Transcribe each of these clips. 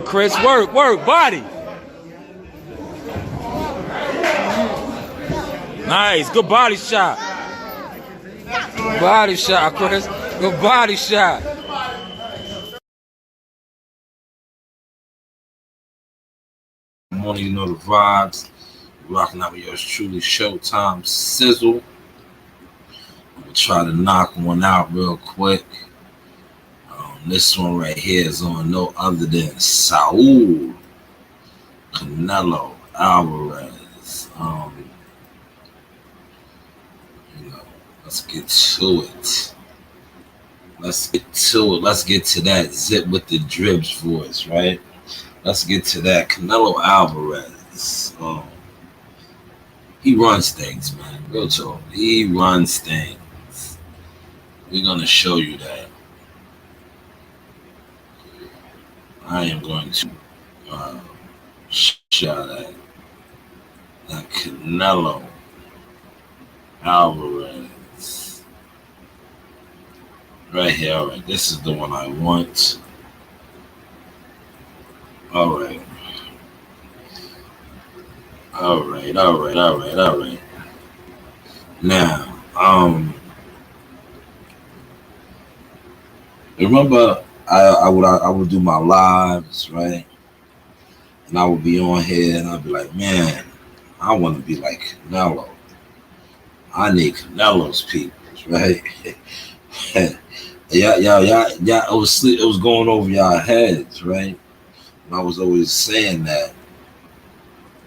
Work, Chris. Work, body. Nice. Good body shot. Body shot, Chris. Good body shot. Morning, you know the vibes. Rocking out with yours truly, Showtime Sizzle. I'm gonna try to knock one out real quick. This one right here is on no other than Saul Canelo Alvarez. Let's get to it. Let's get to that Zip with the Drips voice, right? Let's get to that. Canelo Alvarez. He runs things, man. Real talk. He runs things. We're gonna show you that. I am going to shout at that Canelo Alvarez. Right here, all right. This is the one I want. All right. Now, remember I would do my lives, right? And I would be on here and I'd be like, man, I want to be like Canelo. I need Canelo's peoples, right? Yeah, it was going over y'all heads, right? And I was always saying that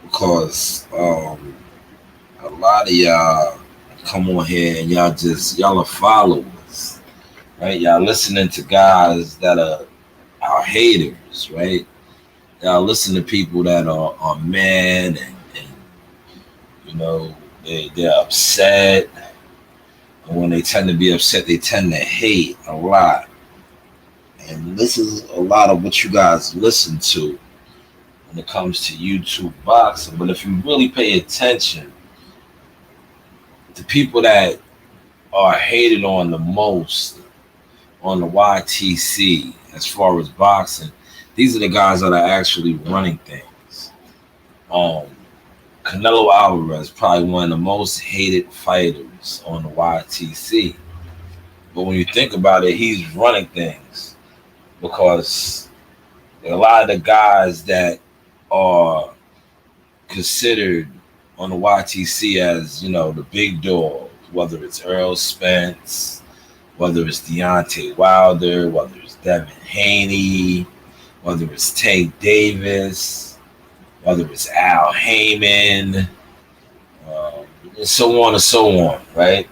because a lot of y'all come on here and y'all are followers, right? Y'all listening to guys that are haters, right? Y'all listen to people that are mad and you know they're upset. And when they tend to be upset, they tend to hate a lot. And this is a lot of what you guys listen to when it comes to YouTube boxing. But if you really pay attention, the people that are hated on the most on the YTC as far as boxing, these are the guys that are actually running things. Canelo Alvarez, probably one of the most hated fighters on the YTC. But when you think about it, he's running things because a lot of the guys that are considered on the YTC as, you know, the big dog, whether it's Earl Spence, whether it's Deontay Wilder, whether it's Devin Haney, whether it's Tank Davis, whether it's Al Heyman, and so on, right?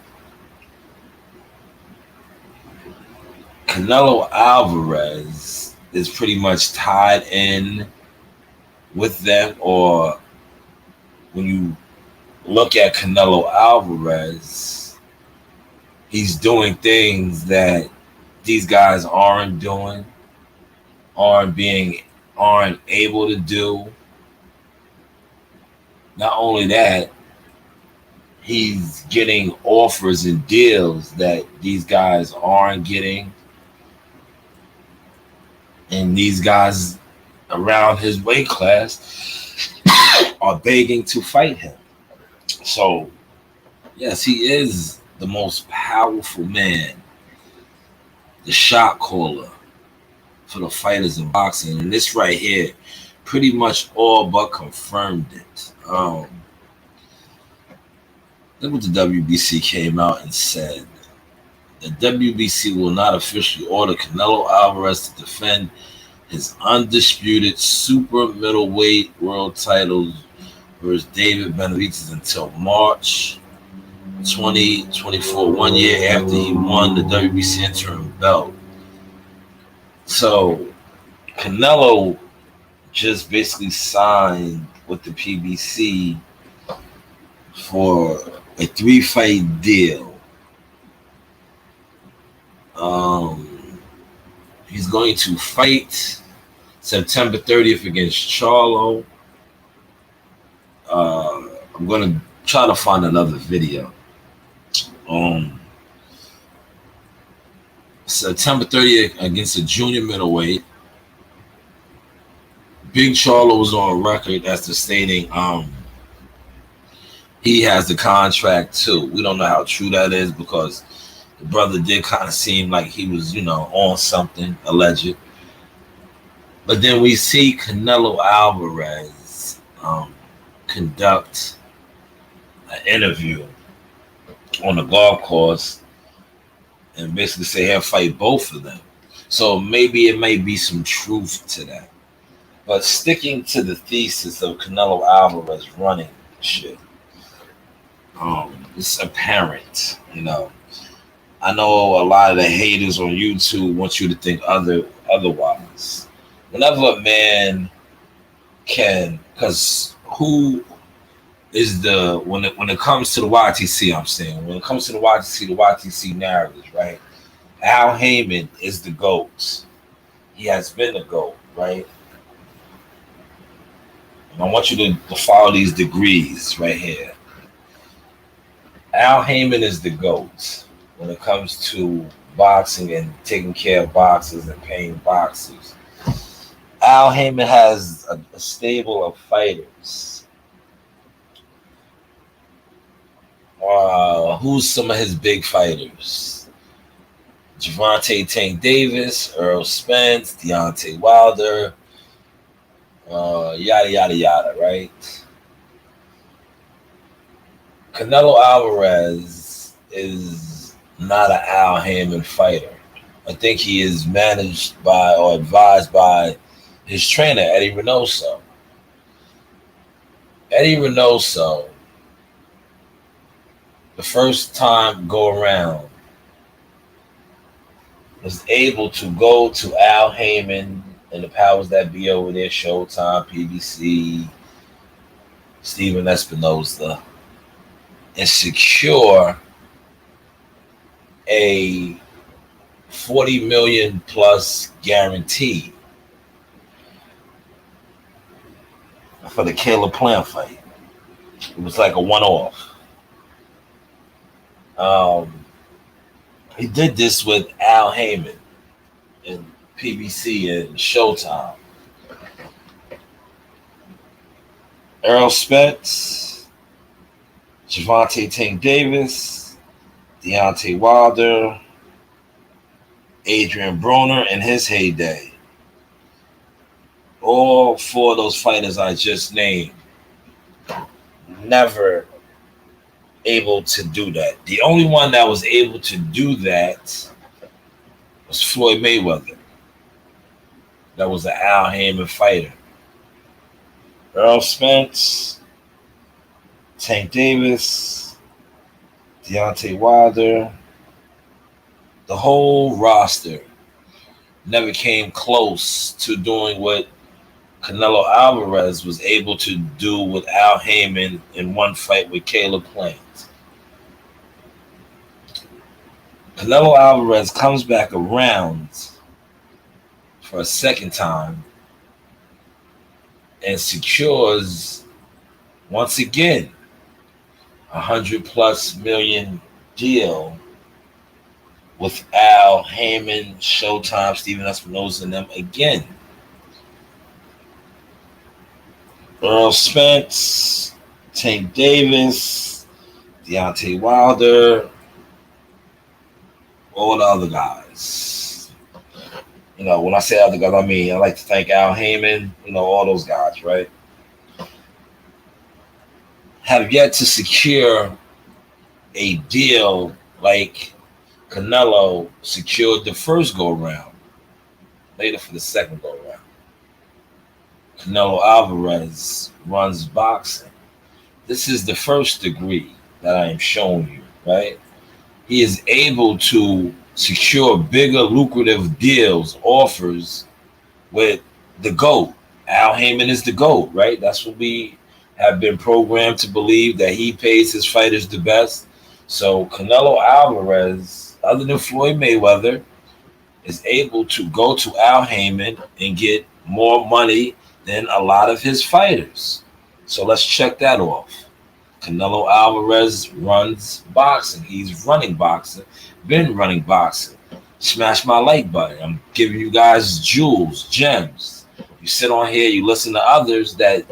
Canelo Alvarez is pretty much tied in with them, or when you look at Canelo Alvarez, he's doing things that these guys aren't doing, aren't able to do. Not only that, he's getting offers and deals that these guys aren't getting. And these guys around his weight class are begging to fight him. So, yes, he is the most powerful man, the shot caller for the fighters in boxing. And this right here pretty much all but confirmed it. Look what the WBC came out and said. The WBC will not officially order Canelo Alvarez to defend his undisputed super middleweight world titles versus David Benavidez until March 2024, 1 year after he won the WBC interim belt. So Canelo just basically signed with the PBC for a 3-fight deal. He's going to fight September 30th against Charlo. I'm going to try to find another video. September 30th against a junior middleweight. Big Charlo was on record as to stating he has the contract too. We don't know how true that is because the brother did kind of seem like he was, on something alleged. But then we see Canelo Alvarez conduct an interview on the golf course and basically say he'll fight both of them. So maybe it may be some truth to that. But sticking to the thesis of Canelo Alvarez running shit, it's apparent, I know a lot of the haters on YouTube want you to think otherwise. Whenever a man can, because who is when it comes to the YTC, I'm saying, when it comes to the YTC narratives, right? Al Heyman is the GOAT. He has been the GOAT, right? And I want you to follow these degrees right here. Al Heyman is the GOAT when it comes to boxing and taking care of boxers and paying boxers. Al Heyman has a stable of fighters. Who's some of his big fighters? Gervonta Tank Davis, Earl Spence, Deontay Wilder, yada, yada, yada, right? Canelo Alvarez is not an Al Heyman fighter. I think he is managed by or advised by his trainer, Eddie Reynoso. Eddie Reynoso, the first time go around, was able to go to Al Heyman and the powers that be over there, Showtime, PBC, Steven Espinosa, and secure a 40 million plus guarantee for the Caleb Plant fight. It was like a one-off. He did this with Al Heyman and PBC and Showtime. Earl Spence, Gervonta Tank Davis, Deontay Wilder, Adrian Broner in his heyday. All four of those fighters I just named never able to do that. The only one that was able to do that was Floyd Mayweather. That was an Al Heyman fighter. Earl Spence, Tank Davis, Deontay Wilder, the whole roster never came close to doing what Canelo Alvarez was able to do with Al Heyman in one fight with Caleb Plant. Canelo Alvarez comes back around for a second time and secures once again $100+ million deal with Al Heyman, Showtime, Steven Espinosa, and them again. Earl Spence, Tank Davis, Deontay Wilder, all the other guys. When I say other guys, I mean I like to thank Al Heyman, all those guys, right? Have yet to secure a deal like Canelo secured the first go-round, later for the second go-round. Canelo Alvarez runs boxing. This is the first degree that I am showing you, right? He is able to secure bigger, lucrative deals, offers with the GOAT. Al Heyman is the GOAT, right? That's what we have been programmed to believe, that he pays his fighters the best. So Canelo Alvarez, other than Floyd Mayweather, is able to go to Al Heyman and get more money than a lot of his fighters. So let's check that off. Canelo Alvarez runs boxing. He's running boxing, been running boxing. Smash my like button. I'm giving you guys jewels, gems. You sit on here, you listen to others that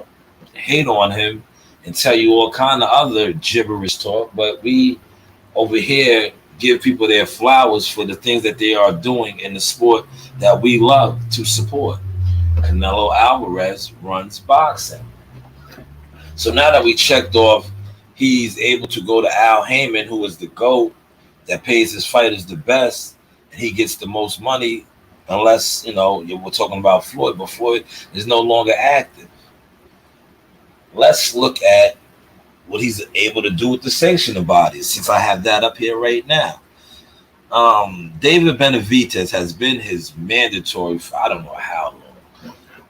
hate on him and tell you all kind of other gibberish talk, but we over here give people their flowers for the things that they are doing in the sport that we love to support. Canelo Alvarez runs boxing. So now that we checked off, he's able to go to Al Heyman, who is the GOAT that pays his fighters the best, and he gets the most money, unless, we're talking about Floyd, but Floyd is no longer active. Let's look at what he's able to do with the sanctioning bodies, since I have that up here right now. David Benavidez has been his mandatory for I don't know how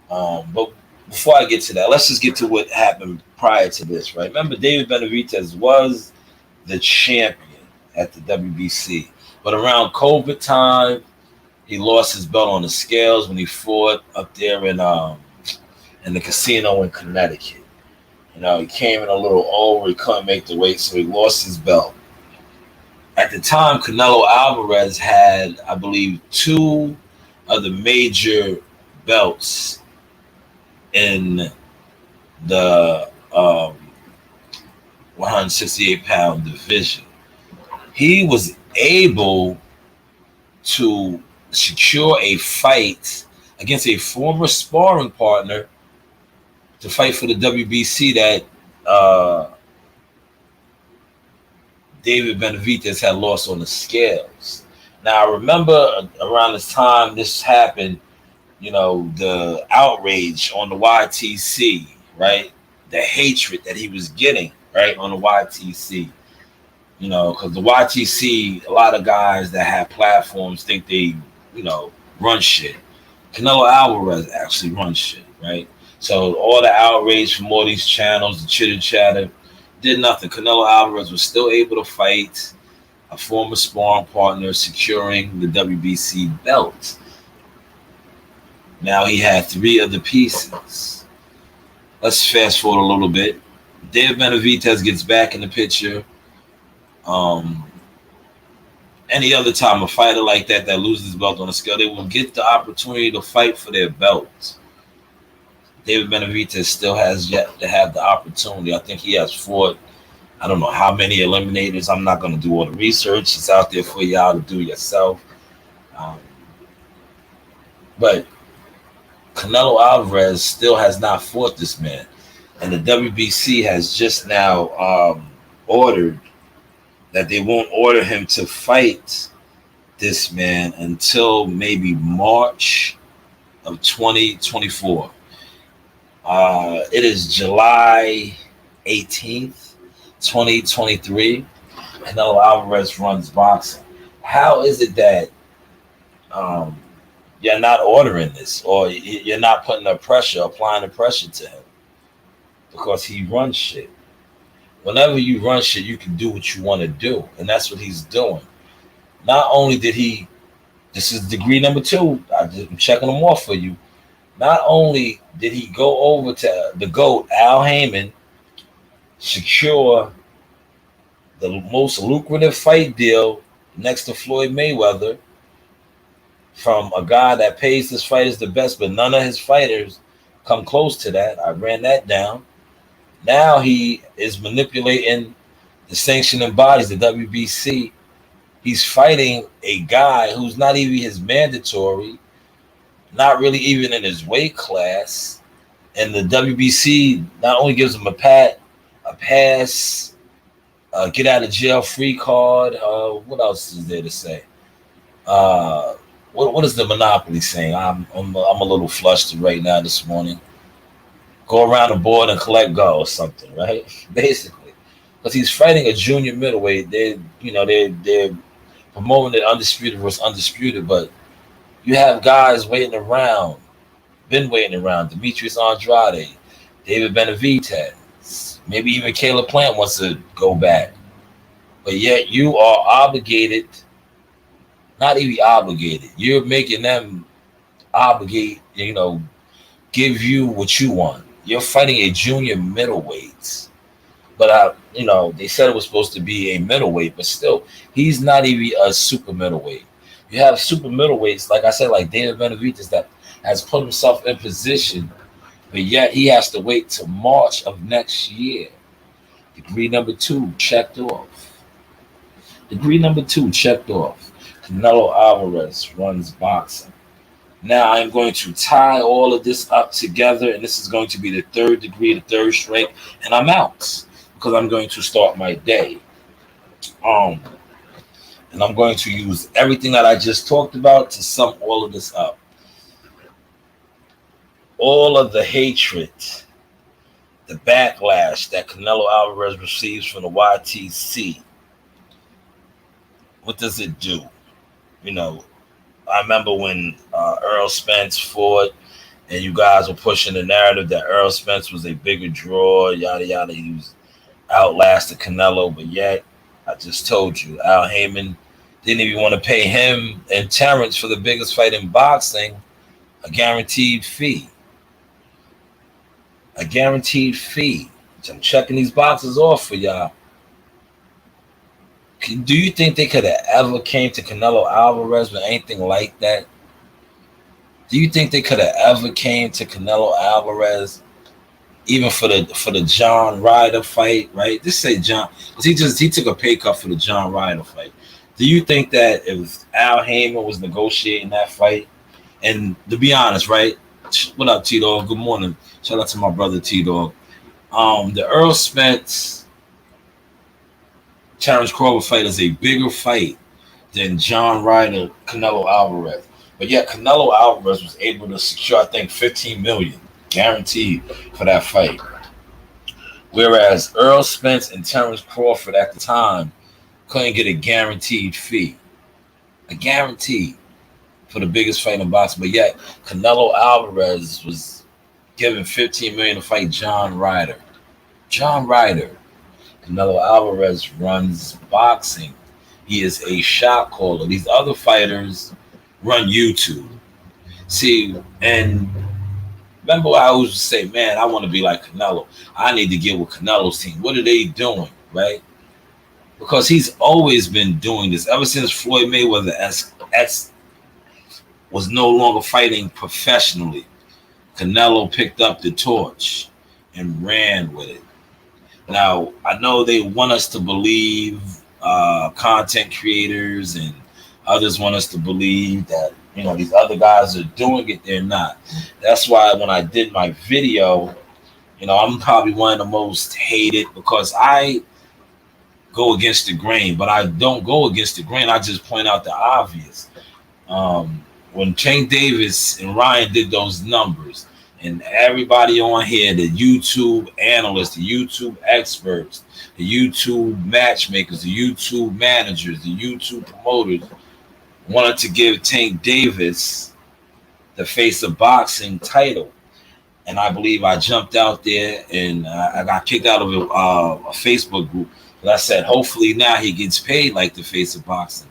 long. But before I get to that, let's just get to what happened prior to this, right? Remember, David Benavidez was the champion at the WBC. But around COVID time, he lost his belt on the scales when he fought up there in the casino in Connecticut. He came in a little over. He couldn't make the weight, so he lost his belt. At the time, Canelo Alvarez had, I believe, 2 of the major belts in the 168-pound division. He was able to secure a fight against a former sparring partner to fight for the WBC that David Benavidez had lost on the scales. Now, I remember around this time this happened, the outrage on the YTC, right? The hatred that he was getting, right, on the YTC. Because the YTC, a lot of guys that have platforms think they, run shit. Canelo Alvarez actually runs shit, right? So all the outrage from all these channels, the chitter chatter, did nothing. Canelo Alvarez was still able to fight a former sparring partner, securing the WBC belt. Now he had 3 of the pieces. Let's fast forward a little bit. David Benavidez gets back in the picture. Any other time a fighter like that loses his belt on the scale, they will get the opportunity to fight for their belt. David Benavidez still has yet to have the opportunity. I think he has fought, I don't know how many eliminators. I'm not going to do all the research. It's out there for y'all to do yourself. But Canelo Alvarez still has not fought this man. And the WBC has just now ordered that they won't order him to fight this man until maybe March of 2024. It is July 18th, 2023. Canelo Alvarez runs boxing. How is it that you're not ordering this, or you're not putting applying the pressure to him? Because he runs shit. Whenever you run shit, you can do what you want to do, and that's what he's doing. Not only did he, this is degree number 2. I'm checking them off for you. Not only did he go over to the GOAT, Al Heyman, secure the most lucrative fight deal next to Floyd Mayweather from a guy that pays his fighters the best, but none of his fighters come close to that. I ran that down. Now he is manipulating the sanctioning bodies, the WBC. He's fighting a guy who's not even his mandatory, not really even in his weight class. And the WBC not only gives him a pass, get out of jail free card. What else is there to say? What is the monopoly saying? I'm a little flustered right now this morning. Go around the board and collect go or something, right? Basically, because he's fighting a junior middleweight. They're promoting it undisputed versus undisputed, but you have guys been waiting around. Demetrius Andrade, David Benavidez, maybe even Caleb Plant wants to go back, but yet you are obligated. Not even obligated. You're making them obligate. Give you what you want. You're fighting a junior middleweight, but they said it was supposed to be a middleweight, but still, he's not even a super middleweight. You have super middleweights, like I said, like David Benavidez, that has put himself in position, but yet he has to wait till March of next year. Degree number 2 checked off. Degree number 2 checked off. Canelo Alvarez runs boxing. Now I'm going to tie all of this up together, and this is going to be the third degree, the third strike, and I'm out because I'm going to start my day. And I'm going to use everything that I just talked about to sum all of this up. All of the hatred, the backlash that Canelo Alvarez receives from the YTC, what does it do? You know, I remember when Earl Spence fought, and you guys were pushing the narrative that Earl Spence was a bigger draw, yada yada. He was outlasted Canelo, but yet I just told you, Al Heyman didn't even want to pay him and Terrence for the biggest fight in boxing a guaranteed fee. A guaranteed fee. I'm checking these boxes off for y'all. Do you think they could have ever came to Canelo Alvarez with anything like that? Do you think they could have ever came to Canelo Alvarez, even for the John Ryder fight, right? Just say John, because he took a pay cut for the John Ryder fight. Do you think that if Al Heyman was negotiating that fight, and to be honest, right? What up, T-Dog? Good morning. Shout out to my brother T-Dog. The Earl Spence Terrence Crawford fight is a bigger fight than John Ryder, Canelo Alvarez. But yet Canelo Alvarez was able to secure, I think, $15 million guaranteed for that fight. Whereas Earl Spence and Terrence Crawford at the time couldn't get a guaranteed fee. A guarantee for the biggest fight in boxing. But yet Canelo Alvarez was given $15 million to fight John Ryder. John Ryder. Canelo Alvarez runs boxing. He is a shot caller. These other fighters run YouTube. See, and remember I always say, man, I want to be like Canelo. I need to get with Canelo's team. What are they doing, right? Because he's always been doing this. Ever since Floyd Mayweather was no longer fighting professionally, Canelo picked up the torch and ran with it. Now, I know they want us to believe, content creators and others want us to believe that, you know, these other guys are doing it. They're not. That's why when I did my video, you know, I'm probably one of the most hated because I go against the grain, but I don't go against the grain. I just point out the obvious. When Tank Davis and Ryan did those numbers, and everybody on here, the YouTube analysts, the YouTube experts, the YouTube matchmakers, the YouTube managers, the YouTube promoters, wanted to give Tank Davis the Face of Boxing title. And I believe I jumped out there and I got kicked out of a Facebook group. But I said, hopefully now he gets paid like the Face of Boxing.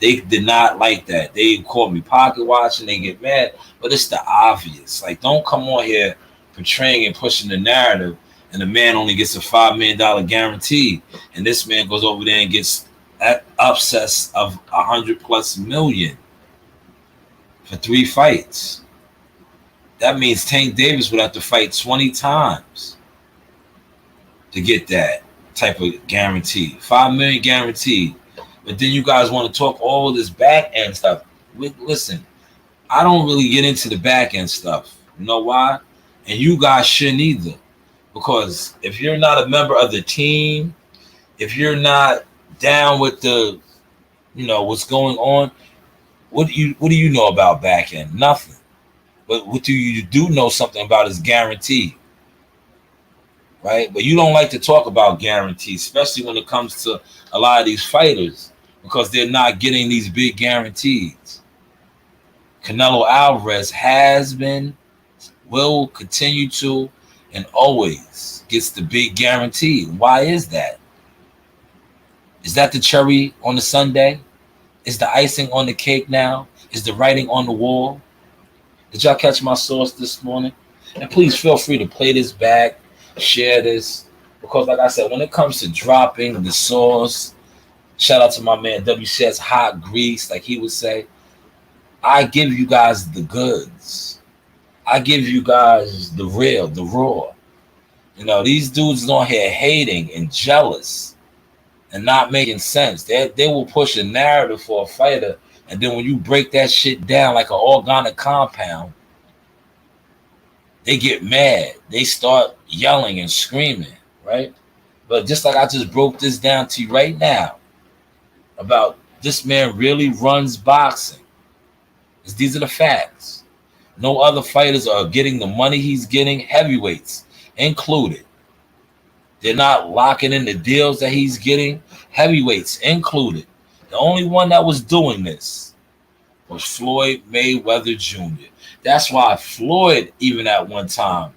They did not like that. They called me pocket watching. They get mad. But it's the obvious. Like, don't come on here portraying and pushing the narrative, and the man only gets a $5 million guarantee, and this man goes over there and gets that upsets of $100+ million for 3 fights. That means Tank Davis would have to fight 20 times to get that type of guarantee. $5 million guaranteed. But then you guys want to talk all of this back end stuff. Listen, I don't really get into the back end stuff. You know why? And you guys shouldn't either. Because if you're not a member of the team, if you're not down with the, you know, what's going on, what do you know about back end? Nothing. But what you do know something about is guarantee. Right? But you don't like to talk about guarantees, especially when it comes to a lot of these fighters, because they're not getting these big guarantees. Canelo Alvarez has been, will continue to, and always gets the big guarantee. Why is that? Is that the cherry on the sundae? Is the icing on the cake now? Is the writing on the wall? Did y'all catch my sauce this morning? And please feel free to play this back, share this, because like I said, when it comes to dropping the sauce, shout out to my man WCS Hot Grease, like he would say, I give you guys the goods. I give you guys the real, the raw. These dudes on here hating and jealous and not making sense. They will push a narrative for a fighter, and then when you break that shit down like an organic compound, they get mad. They start yelling and screaming, right? But just like I just broke this down to you right now about this man really runs boxing. These are the facts. No other fighters are getting the money he's getting, heavyweights included. They're not locking in the deals that he's getting, heavyweights included. The only one that was doing this was Floyd Mayweather Jr. That's why Floyd, even at one time,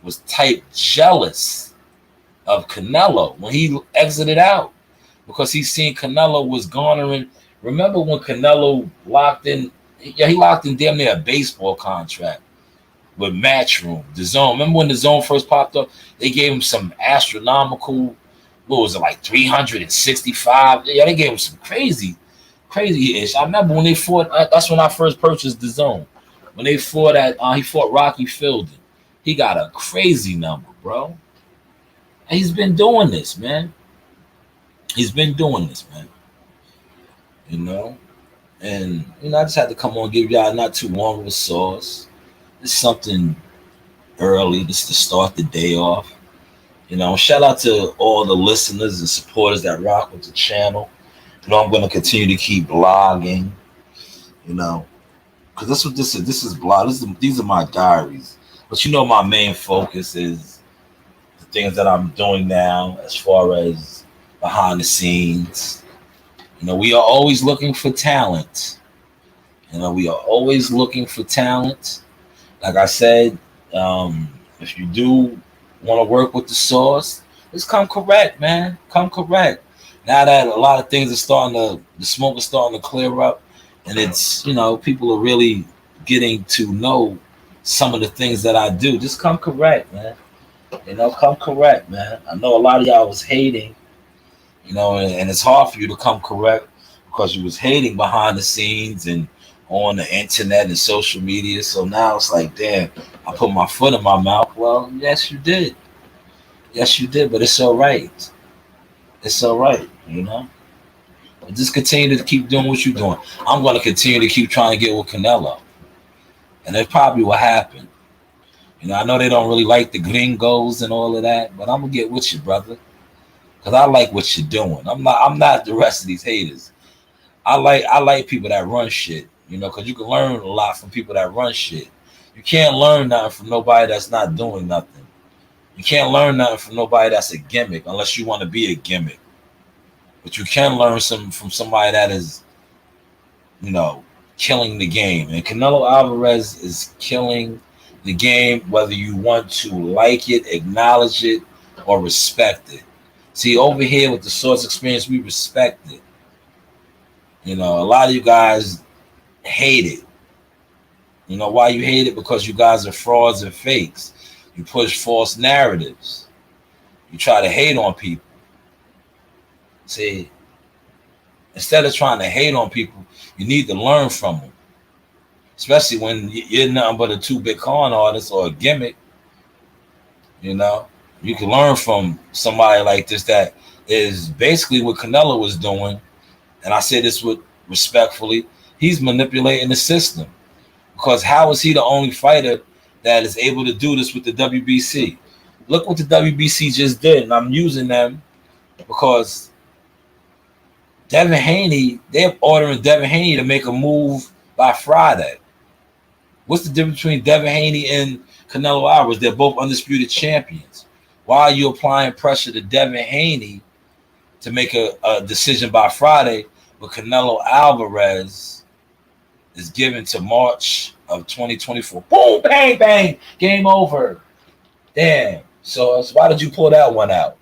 was type jealous of Canelo when he exited out, because he seen Canelo was garnering. Remember when Canelo locked in? Yeah, he locked in damn near a baseball contract with Matchroom, the Zone. Remember when the Zone first popped up? They gave him some astronomical, what was it, like 365? Yeah, they gave him some crazy-ish. I remember when they fought, that's when I first purchased the Zone. When they fought he fought Rocky Fielding. He got a crazy number, bro. And he's been doing this, man. And, I just had to come on and give y'all not too long of a sauce. It's something early just to start the day off. Shout out to all the listeners and supporters that rock with the channel. I'm going to continue to keep blogging, because that's what this is. This is blog. These are my diaries. But my main focus is the things that I'm doing now as far as behind the scenes. We are always looking for talent. We are always looking for talent. Like I said, if you do want to work with the source, just come correct, man. Come correct. Now that a lot of things are the smoke is starting to clear up, and it's, people are really getting to know some of the things that I do. Just come correct, man. Come correct, man. I know a lot of y'all was hating, and it's hard for you to come correct because you was hating behind the scenes and on the internet and social media. So now it's like, damn, I put my foot in my mouth. Well, yes, you did. Yes, you did, but it's all right. It's all right, But just continue to keep doing what you're doing. I'm going to continue to keep trying to get with Canelo. And that's probably what happened. I know they don't really like the gringos and all of that, but I'm going to get with you, brother. Because I like what you're doing. I'm not the rest of these haters. I like people that run shit, because you can learn a lot from people that run shit. You can't learn nothing from nobody that's not doing nothing. You can't learn nothing from nobody that's a gimmick unless you want to be a gimmick. But you can learn from somebody that is, killing the game. And Canelo Alvarez is killing the game, whether you want to like it, acknowledge it, or respect it. See, over here with the Source Experience, we respect it. A lot of you guys hate it. Why you hate it? Because you guys are frauds and fakes. You push false narratives. You try to hate on people. See, instead of trying to hate on people, you need to learn from them. Especially when you're nothing but a two-bit con artist or a gimmick. You can learn from somebody like this that is basically what Canelo was doing. And I say this with respectfully, he's manipulating the system. Because how is he the only fighter that is able to do this with the WBC? Look what the WBC just did, and I'm using them because Devin Haney, they're ordering Devin Haney to make a move by Friday. What's the difference between Devin Haney and Canelo Alvarez? They're both undisputed champions. Why are you applying pressure to Devin Haney to make a decision by Friday, but Canelo Alvarez is given to March of 2024? Boom, bang, bang, game over. Damn. So why did you pull that one out?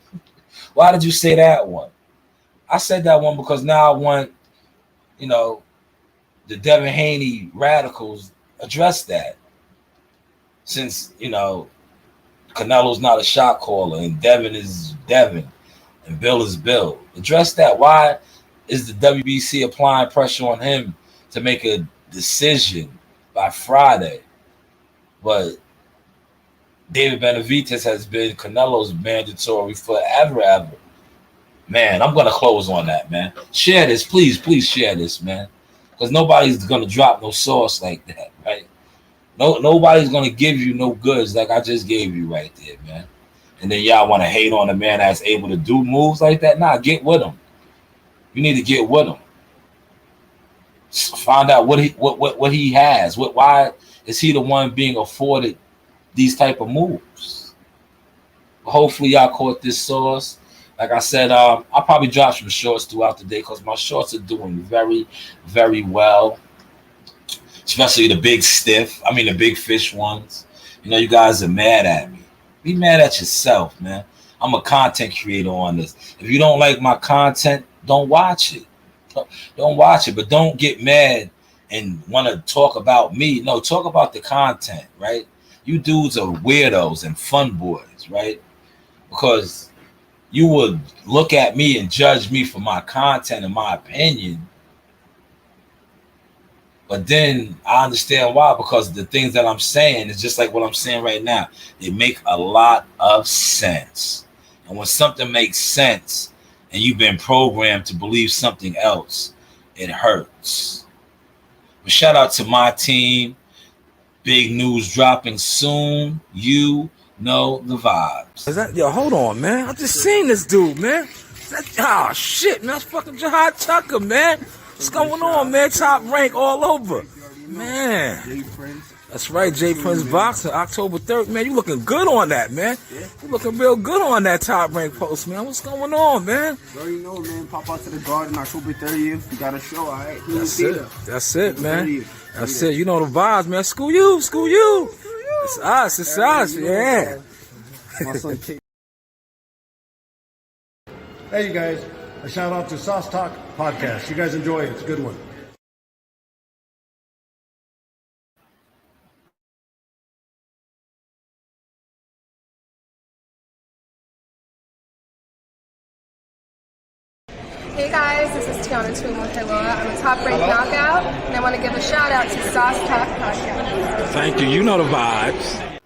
Why did you say that one? I said that one because now I want, the Devin Haney radicals address that. Since, Canelo's not a shot caller and Devin is Devin and Bill is Bill. Address that. Why is the WBC applying pressure on him to make a decision by Friday? But David Benavidez has been Canelo's mandatory forever, ever. Man, I'm gonna close on that, man. Share this, please share this, man, because nobody's gonna drop no sauce like that, right? Nobody's gonna give you no goods like I just gave you right there, man. And then y'all want to hate on a man that's able to do moves like that? Nah, get with him. You need to get with him. Find out what he has. Why is he the one being afforded these type of moves? Hopefully y'all caught this sauce. Like I said, I'll probably drop some shorts throughout the day because my shorts are doing very, very well. Especially the the big fish ones. You know, you guys are mad at me. Be mad at yourself, man. I'm a content creator on this. If you don't like my content, don't watch it. Don't watch it, but don't get mad and want to talk about me. No, talk about the content, right? You dudes are weirdos and fun boys, right? Because you would look at me and judge me for my content and my opinion. But then I understand why, because the things that I'm saying is just like what I'm saying right now. They make a lot of sense. And when something makes sense and you've been programmed to believe something else, it hurts. But shout out to my team. Big news dropping soon. You know the vibes. Yo, hold on, man. I just seen this dude, man. Shit, man. That's fucking Jihad Tucker, man. What's going on, man? Top rank all over. Man. That's right, J Prince Boxing, October 3rd. Man, you looking good on that, man. You looking real good on that top rank post, man. What's going on, man? You already know, man. Pop out to the garden October 30th. We got a show, all right? That's it, man. That's it. You know the vibes, man. School you. It's us, yeah. Hey, you guys. A shout out to Sauce Talk Podcast. You guys enjoy it. It's a good one. Hey guys, this is Tiana Tumo-Heloa. I'm a top-ranked knockout, and I want to give a shout out to Sauce Talk Podcast. Thank you. You know the vibes.